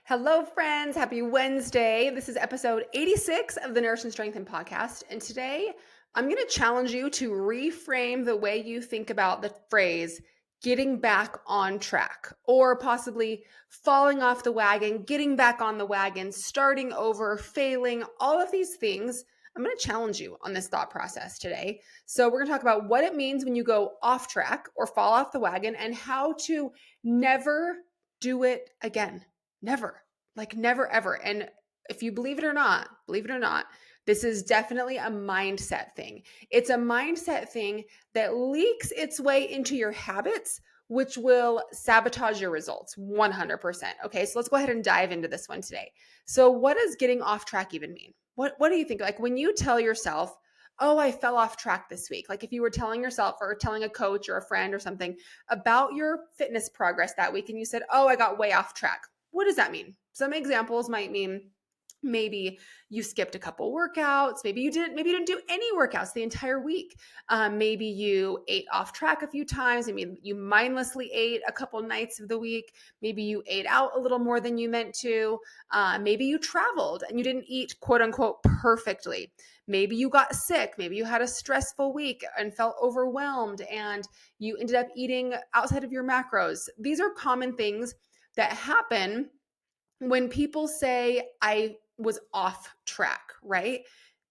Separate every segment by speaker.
Speaker 1: Hello, friends. Happy Wednesday. This is episode 86 of the Nourish and Strengthen podcast. And today I'm going to challenge you to reframe the way you think about the phrase getting back on track, or possibly falling off the wagon, getting back on the wagon, starting over, failing, all of these things. I'm going to challenge you on this thought process today. So, we're going to talk about what it means when you go off track or fall off the wagon and how to never do it again. Never, never ever. And if you believe it or not, this is definitely a mindset thing. It's a mindset thing that leaks its way into your habits, which will sabotage your results 100%. Okay, so let's go ahead and dive into this one today. So, what does getting off track even mean? What do you think? Like when you tell yourself, oh, I fell off track this week. Like if you were telling yourself or telling a coach or a friend or something about your fitness progress that week and you said, oh, I got way off track. What does that mean? Some examples might mean maybe you skipped a couple workouts. Maybe you didn't do any workouts the entire week. Maybe you ate off track a few times. I mean, you mindlessly ate a couple nights of the week. Maybe you ate out a little more than you meant to. Maybe you traveled and you didn't eat quote unquote perfectly. Maybe you got sick. Maybe you had a stressful week and felt overwhelmed and you ended up eating outside of your macros. These are common things that happen when people say, I was off track, right?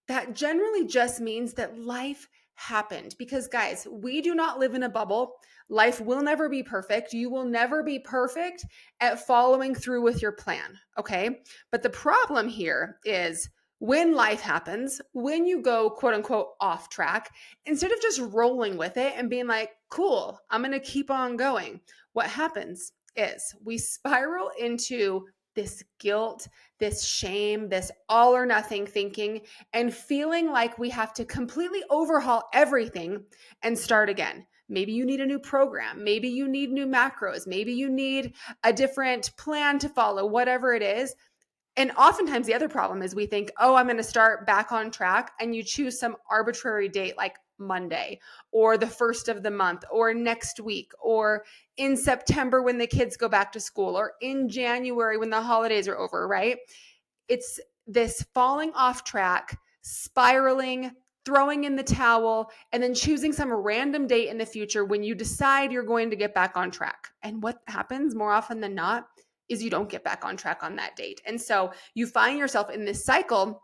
Speaker 1: That generally just means that life happened. Because, guys, we do not live in a bubble. Life will never be perfect. You will never be perfect at following through with your plan, okay? But the problem here is when life happens, when you go quote unquote off track, instead of just rolling with it and being like, cool, I'm going to keep on going, what happens is we spiral into this guilt, this shame, this all or nothing thinking, and feeling like we have to completely overhaul everything and start again. Maybe you need a new program. Maybe you need new macros. Maybe you need a different plan to follow, whatever it is. And oftentimes the other problem is we think, oh, I'm going to start back on track. And you choose some arbitrary date like Monday or the first of the month or next week or in September when the kids go back to school or in January when the holidays are over, right? It's this falling off track, spiraling, throwing in the towel, and then choosing some random date in the future when you decide you're going to get back on track. And what happens more often than not is you don't get back on track on that date. And so you find yourself in this cycle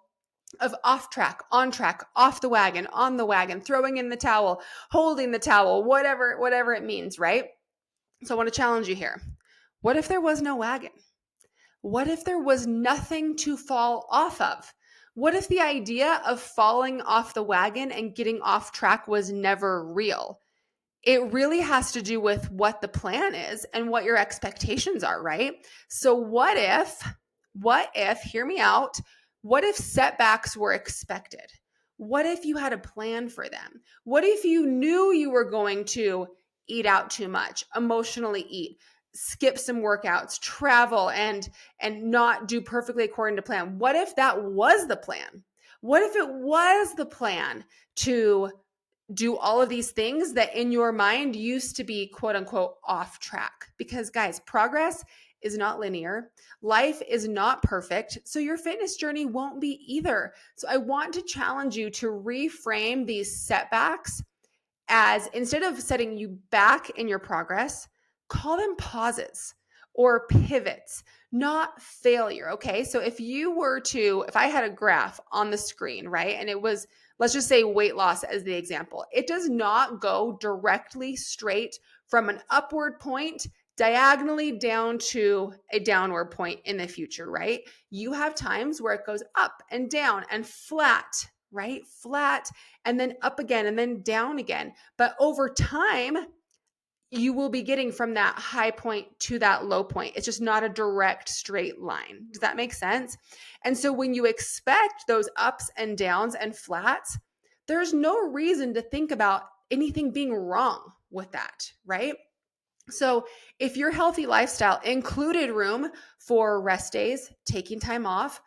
Speaker 1: of off track, on track, off the wagon, on the wagon, throwing in the towel, holding the towel, whatever it means, right? So I want to challenge you here. What if there was no wagon? What if there was nothing to fall off of? What if the idea of falling off the wagon and getting off track was never real? It really has to do with what the plan is and what your expectations are, right? So what if, hear me out, what if setbacks were expected? What if you had a plan for them? What if you knew you were going to eat out too much, emotionally eat, skip some workouts, travel and not do perfectly according to plan? What if that was the plan? What if it was the plan to do all of these things that in your mind used to be quote unquote off track? Because guys, progress is not linear. Life is not perfect. So your fitness journey won't be either. So I want to challenge you to reframe these setbacks as, instead of setting you back in your progress, call them pauses or pivots, not failure. Okay. So if I had a graph on the screen, right, and it was, let's just say weight loss as the example, it does not go directly straight from an upward point diagonally down to a downward point in the future, right? You have times where it goes up and down and flat, right? Flat and then up again and then down again. But over time, you will be getting from that high point to that low point. It's just not a direct straight line. Does that make sense? And so when you expect those ups and downs and flats, there's no reason to think about anything being wrong with that, right? So if your healthy lifestyle included room for rest days, taking time off,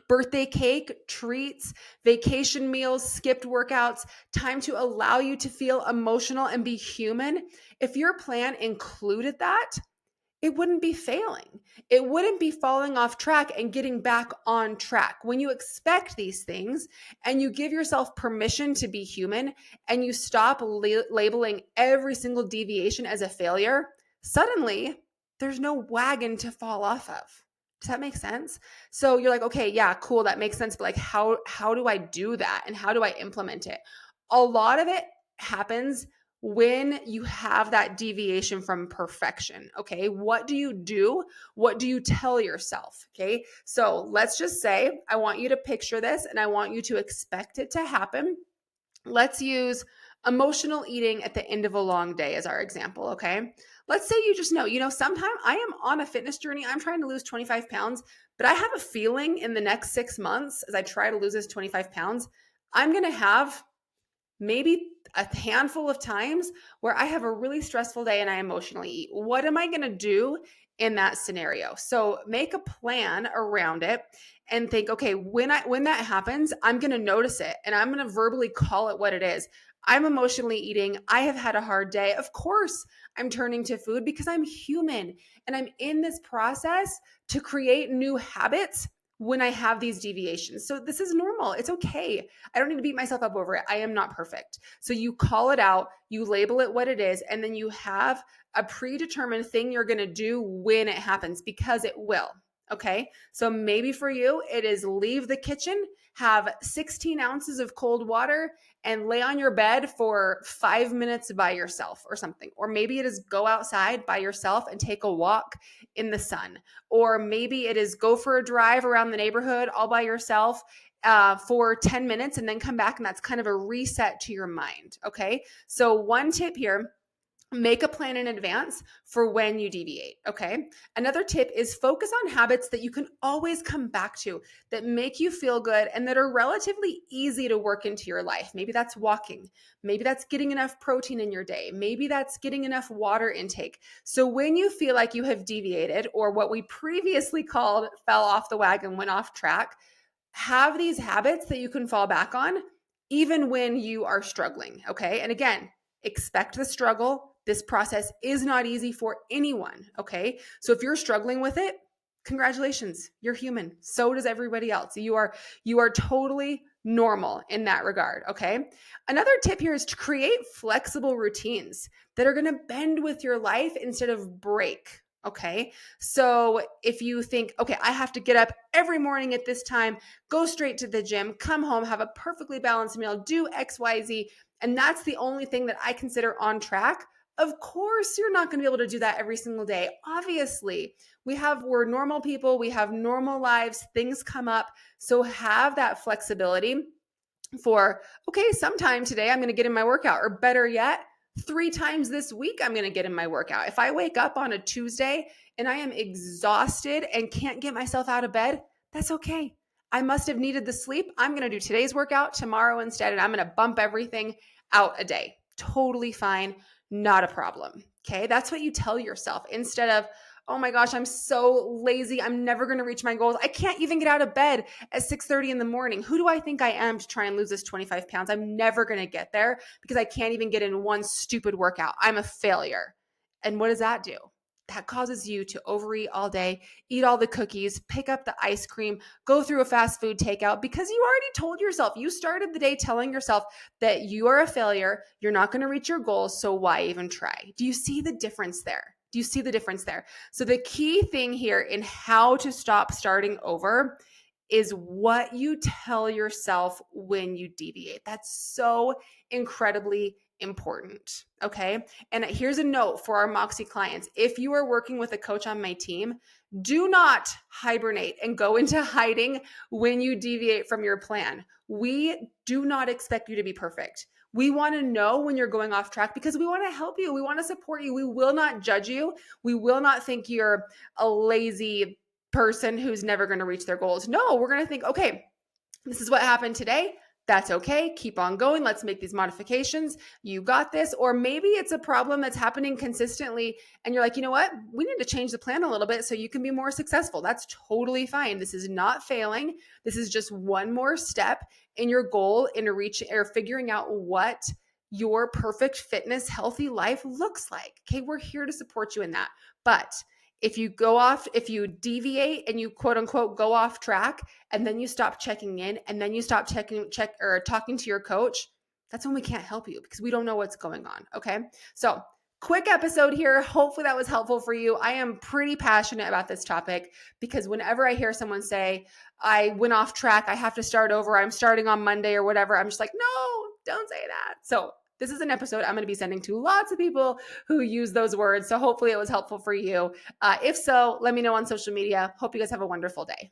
Speaker 1: birthday cake, treats, vacation meals, skipped workouts, time to allow you to feel emotional and be human, if your plan included that, it wouldn't be failing. It wouldn't be falling off track and getting back on track. When you expect these things and you give yourself permission to be human and you stop labeling every single deviation as a failure, suddenly there's no wagon to fall off of. Does that make sense? So you're like, okay, yeah, cool, that makes sense, but like how do I do that and how do I implement it? A lot of it happens when you have that deviation from perfection. Okay, what do you do? What do you tell yourself? Okay, so let's just say I want you to picture this and I want you to expect it to happen. Let's use emotional eating at the end of a long day as our example. Okay, let's say you just know, sometime I am on a fitness journey. I'm trying to lose 25 pounds, but I have a feeling in the next 6 months, as I try to lose this 25 pounds, I'm going to have maybe a handful of times where I have a really stressful day and I emotionally eat. What am I going to do in that scenario? So make a plan around it and think, okay, when that happens, I'm going to notice it and I'm going to verbally call it what it is. I'm emotionally eating. I have had a hard day. Of course, I'm turning to food because I'm human and I'm in this process to create new habits when I have these deviations. So this is normal. It's okay. I don't need to beat myself up over it. I am not perfect. So you call it out, you label it what it is, and then you have a predetermined thing you're going to do when it happens because it will. Okay. So maybe for you, it is leave the kitchen, have 16 ounces of cold water, and lay on your bed for 5 minutes by yourself or something. Or maybe it is go outside by yourself and take a walk in the sun. Or maybe it is go for a drive around the neighborhood all by yourself for 10 minutes and then come back. And that's kind of a reset to your mind. Okay. So one tip here, make a plan in advance for when you deviate. Okay. Another tip is focus on habits that you can always come back to that make you feel good and that are relatively easy to work into your life. Maybe that's walking. Maybe that's getting enough protein in your day. Maybe that's getting enough water intake. So when you feel like you have deviated or what we previously called fell off the wagon, went off track, have these habits that you can fall back on even when you are struggling. Okay. And again, expect the struggle. This process is not easy for anyone. Okay. So if you're struggling with it, congratulations, you're human. So does everybody else. You are totally normal in that regard. Okay. Another tip here is to create flexible routines that are going to bend with your life instead of break. Okay. So if you think, okay, I have to get up every morning at this time, go straight to the gym, come home, have a perfectly balanced meal, do XYZ, and that's the only thing that I consider on track. Of course, you're not going to be able to do that every single day. Obviously, we're normal people, we have normal lives, things come up. So have that flexibility for, okay, sometime today I'm going to get in my workout, or better yet, 3 times this week I'm going to get in my workout. If I wake up on a Tuesday and I am exhausted and can't get myself out of bed, that's okay. I must have needed the sleep. I'm going to do today's workout tomorrow instead, and I'm going to bump everything out a day. Totally fine. Not a problem. Okay. That's what you tell yourself instead of, oh my gosh, I'm so lazy. I'm never going to reach my goals. I can't even get out of bed at 6:30 in the morning. Who do I think I am to try and lose this 25 pounds? I'm never going to get there because I can't even get in one stupid workout. I'm a failure. And what does that do? That causes you to overeat all day, eat all the cookies, pick up the ice cream, go through a fast food takeout because you already told yourself, you started the day telling yourself that you are a failure. You're not going to reach your goals. So why even try? Do you see the difference there? Do you see the difference there? So the key thing here in how to stop starting over is what you tell yourself when you deviate. That's so incredibly important. Okay. And here's a note for our Moxie clients. If you are working with a coach on my team, do not hibernate and go into hiding when you deviate from your plan. We do not expect you to be perfect. We want to know when you're going off track because we want to help you. We want to support you. We will not judge you. We will not think you're a lazy person who's never going to reach their goals. No, we're going to think, okay, this is what happened today. That's okay. Keep on going. Let's make these modifications. You got this. Or maybe it's a problem that's happening consistently and you're like, you know what? We need to change the plan a little bit so you can be more successful. That's totally fine. This is not failing. This is just one more step in your goal in reaching or figuring out what your perfect fitness, healthy life looks like. Okay. We're here to support you in that. But if you deviate and you quote unquote go off track, and then you stop checking in, and then you stop talking to your coach, that's when we can't help you because we don't know what's going on. Okay. So quick episode here. Hopefully that was helpful for you. I am pretty passionate about this topic because whenever I hear someone say, I went off track, I have to start over, I'm starting on Monday or whatever, I'm just like, no, don't say that. So this is an episode I'm going to be sending to lots of people who use those words. So hopefully it was helpful for you. If so, let me know on social media. Hope you guys have a wonderful day.